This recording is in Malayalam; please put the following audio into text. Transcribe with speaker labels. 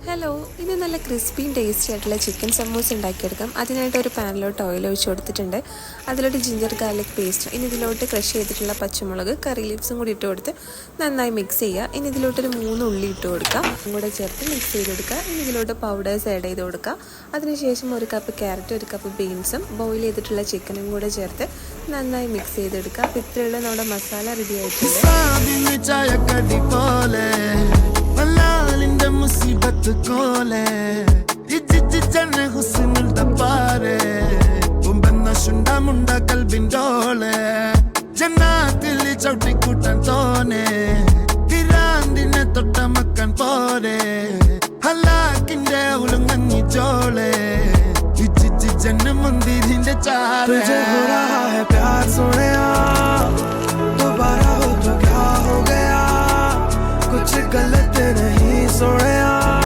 Speaker 1: ഹലോ, ഇന്ന് നല്ല ക്രിസ്പിയും ടേസ്റ്റി ആയിട്ടുള്ള ചിക്കൻ സമൂസ ഉണ്ടാക്കിയെടുക്കാം. അതിനായിട്ട് ഒരു പാനിലോട്ട് ഓയിൽ ഒഴിച്ച് കൊടുത്തിട്ടുണ്ട്. അതിലോട്ട് ജിഞ്ചർ ഗാർലിക് പേസ്റ്റ്, ഇനി ഇതിലോട്ട് ക്രഷ് ചെയ്തിട്ടുള്ള പച്ചമുളക്, കറി ലീവ്സും കൂടി ഇട്ട് കൊടുത്ത് നന്നായി മിക്സ് ചെയ്യുക. ഇനി ഇതിലോട്ടൊരു 3 ഉള്ളി ഇട്ട് കൊടുക്കുക, കൂടെ ചേർത്ത് മിക്സ് ചെയ്തെടുക്കുക. ഇനി ഇതിലോട്ട് പൗഡേഴ്സ് ആഡ് ചെയ്ത് കൊടുക്കുക. അതിനുശേഷം 1 കപ്പ് ക്യാരറ്റ്, 1 കപ്പ് ബീൻസും ബോയിൽ ചെയ്തിട്ടുള്ള ചിക്കനും കൂടെ ചേർത്ത് നന്നായി മിക്സ് ചെയ്തെടുക്കുക. അപ്പോൾ ഇത്രയുള്ള നമ്മുടെ മസാല റെഡി ആയിട്ടുണ്ട്.
Speaker 2: मुसीबत कोले जन हुस्न दबारे बन्ना शुंडा मुंडा कल्बिंडोले जन्नातिली चौटी कुटन तोने हिरांदिने तोट्ट मक्कन पोरे हलाकिंदे उलंगनी जोले जन मंदिरिंदे चारे तुझे हो रहा है प्यार सोनिया दोबारा हो तो क्या हो गया कुछ गलत नहीं सोनिया।